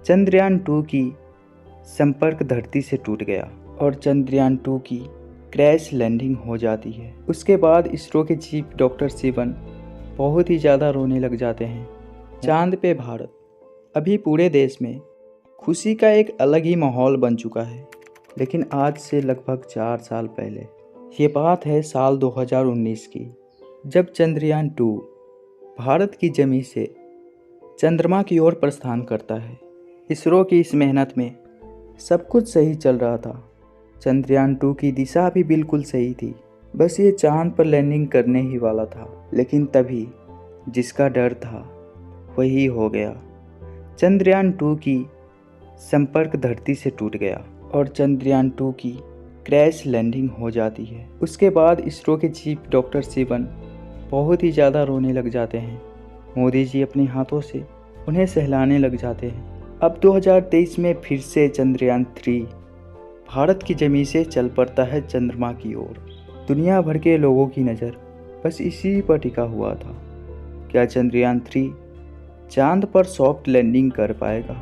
चंद्रयान-2 की संपर्क धरती से टूट गया और चंद्रयान-2 की क्रैश लैंडिंग हो जाती है। उसके बाद इसरो के चीफ डॉक्टर सिवन बहुत ही ज़्यादा रोने लग जाते हैं। चांद पे भारत, अभी पूरे देश में खुशी का एक अलग ही माहौल बन चुका है। लेकिन आज से लगभग 4 साल पहले, ये बात है साल 2019 की, जब चंद्रयान-2 भारत की ज़मीन से चंद्रमा की ओर प्रस्थान करता है। इसरो की इस मेहनत में सब कुछ सही चल रहा था। चंद्रयान-2 की दिशा भी बिल्कुल सही थी, बस ये चांद पर लैंडिंग करने ही वाला था। लेकिन तभी जिसका डर था वही हो गया। चंद्रयान-2 की संपर्क धरती से टूट गया और चंद्रयान-2 की क्रैश लैंडिंग हो जाती है। उसके बाद इसरो के चीफ डॉक्टर सिवन बहुत ही ज़्यादा रोने लग जाते हैं। मोदी जी अपने हाथों से उन्हें सहलाने लग जाते हैं। अब 2023 में फिर से चंद्रयान-3 भारत की ज़मीन से चल पड़ता है चंद्रमा की ओर। दुनिया भर के लोगों की नज़र बस इसी पर टिका हुआ था। क्या चंद्रयान-3 चांद पर सॉफ्ट लैंडिंग कर पाएगा?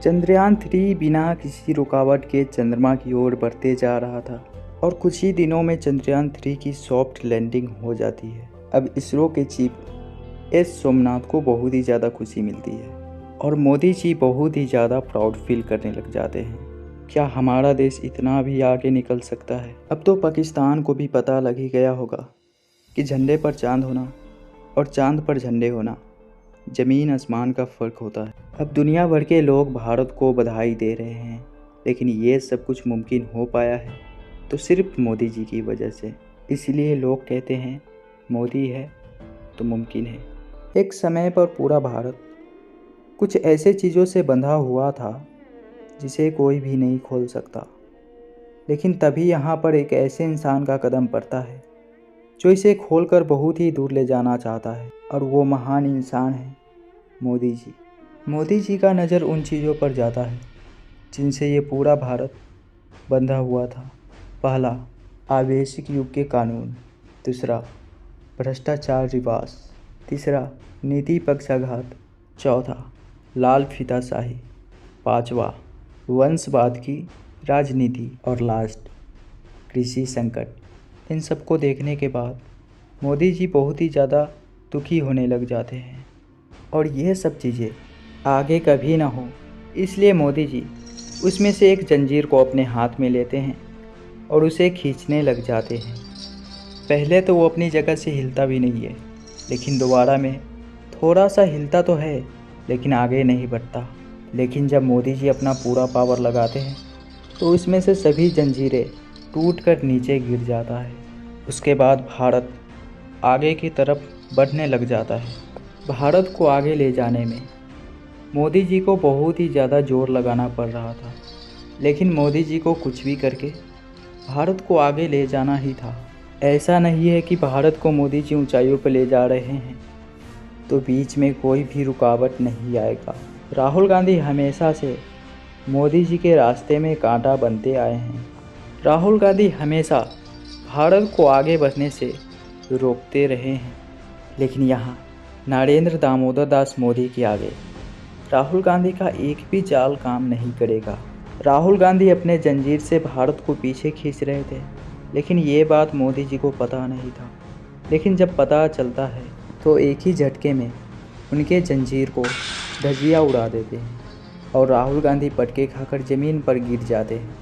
चंद्रयान-3 बिना किसी रुकावट के चंद्रमा की ओर बढ़ते जा रहा था और कुछ ही दिनों में चंद्रयान-3 की सॉफ्ट लैंडिंग हो जाती है। अब इसरो के चीफ एस सोमनाथ को बहुत ही ज़्यादा खुशी मिलती है और मोदी जी बहुत ही ज़्यादा प्राउड फील करने लग जाते हैं। क्या हमारा देश इतना भी आगे निकल सकता है? अब तो पाकिस्तान को भी पता लग ही गया होगा कि झंडे पर चांद होना और चांद पर झंडे होना ज़मीन आसमान का फ़र्क होता है। अब दुनिया भर के लोग भारत को बधाई दे रहे हैं, लेकिन ये सब कुछ मुमकिन हो पाया है तो सिर्फ मोदी जी की वजह से। इसलिए लोग कहते हैं मोदी है तो मुमकिन है। एक समय पर पूरा भारत कुछ ऐसे चीज़ों से बंधा हुआ था जिसे कोई भी नहीं खोल सकता। लेकिन तभी यहाँ पर एक ऐसे इंसान का कदम पड़ता है जो इसे खोलकर बहुत ही दूर ले जाना चाहता है, और वो महान इंसान है मोदी जी। मोदी जी का नज़र उन चीज़ों पर जाता है जिनसे ये पूरा भारत बंधा हुआ था। पहला, आवेशिक युग के कानून। दूसरा, भ्रष्टाचार रिवाज। तीसरा, नीति पक्षाघात। चौथा, लाल फीताशाही। पाँचवा, वंशवाद की राजनीति। और लास्ट, कृषि संकट। इन सबको देखने के बाद मोदी जी बहुत ही ज़्यादा दुखी होने लग जाते हैं और यह सब चीज़ें आगे कभी ना हो, इसलिए मोदी जी उसमें से एक जंजीर को अपने हाथ में लेते हैं और उसे खींचने लग जाते हैं। पहले तो वो अपनी जगह से हिलता भी नहीं है, लेकिन दोबारा में थोड़ा सा हिलता तो है लेकिन आगे नहीं बढ़ता। लेकिन जब मोदी जी अपना पूरा पावर लगाते हैं तो उसमें से सभी जंजीरें टूटकर नीचे गिर जाता है। उसके बाद भारत आगे की तरफ बढ़ने लग जाता है। भारत को आगे ले जाने में मोदी जी को बहुत ही ज़्यादा जोर लगाना पड़ रहा था, लेकिन मोदी जी को कुछ भी करके भारत को आगे ले जाना ही था। ऐसा नहीं है कि भारत को मोदी जी ऊंचाइयों पर ले जा रहे हैं तो बीच में कोई भी रुकावट नहीं आएगा। राहुल गांधी हमेशा से मोदी जी के रास्ते में कांटा बनते आए हैं। राहुल गांधी हमेशा भारत को आगे बढ़ने से रोकते रहे हैं, लेकिन यहाँ नरेंद्र दामोदर दास मोदी के आगे राहुल गांधी का एक भी चाल काम नहीं करेगा। राहुल गांधी अपने जंजीर से भारत को पीछे खींच रहे थे, लेकिन ये बात मोदी जी को पता नहीं था। लेकिन जब पता चलता है तो एक ही झटके में उनके जंजीर को धजिया उड़ा देते हैं और राहुल गांधी पटके खाकर ज़मीन पर गिर जाते हैं।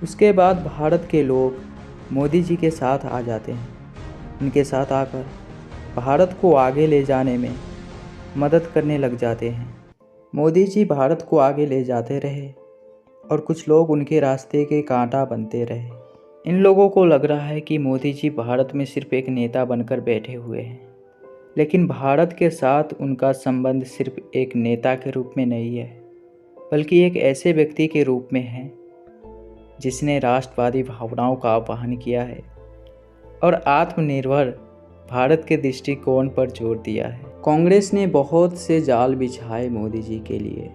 उसके बाद भारत के लोग मोदी जी के साथ आ जाते हैं। उनके साथ आकर भारत को आगे ले जाने में मदद करने लग जाते हैं। मोदी जी भारत को आगे ले जाते रहे और कुछ लोग उनके रास्ते के कांटा बनते रहे। इन लोगों को लग रहा है कि मोदी जी भारत में सिर्फ एक नेता बनकर बैठे हुए हैं, लेकिन भारत के साथ उनका संबंध सिर्फ एक नेता के रूप में नहीं है, बल्कि एक ऐसे व्यक्ति के रूप में है जिसने राष्ट्रवादी भावनाओं का आह्वान किया है और आत्मनिर्भर भारत के दृष्टिकोण पर जोर दिया है। कांग्रेस ने बहुत से जाल बिछाए मोदी जी के लिए,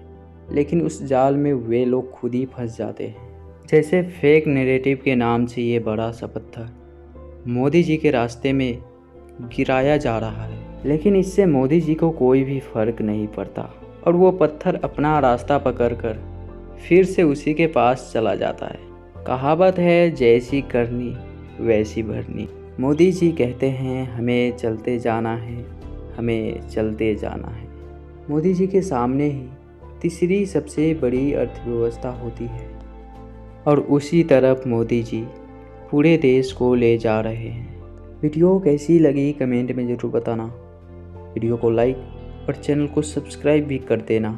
लेकिन उस जाल में वे लोग खुद ही फंस जाते हैं। जैसे फेक नैरेटिव के नाम से ये बड़ा सा पत्थर मोदी जी के रास्ते में गिराया जा रहा है, लेकिन इससे मोदी जी को कोई भी फर्क नहीं पड़ता। और वो पत्थर अपना रास्ता पकड़कर फिर से उसी के पास चला जाता है। कहावत है, जैसी करनी वैसी भरनी। मोदी जी कहते हैं हमें चलते जाना है, हमें चलते जाना है। मोदी जी के सामने ही तीसरी सबसे बड़ी अर्थव्यवस्था होती है और उसी तरफ मोदी जी पूरे देश को ले जा रहे हैं। वीडियो कैसी लगी कमेंट में ज़रूर बताना। वीडियो को लाइक और चैनल को सब्सक्राइब भी कर देना।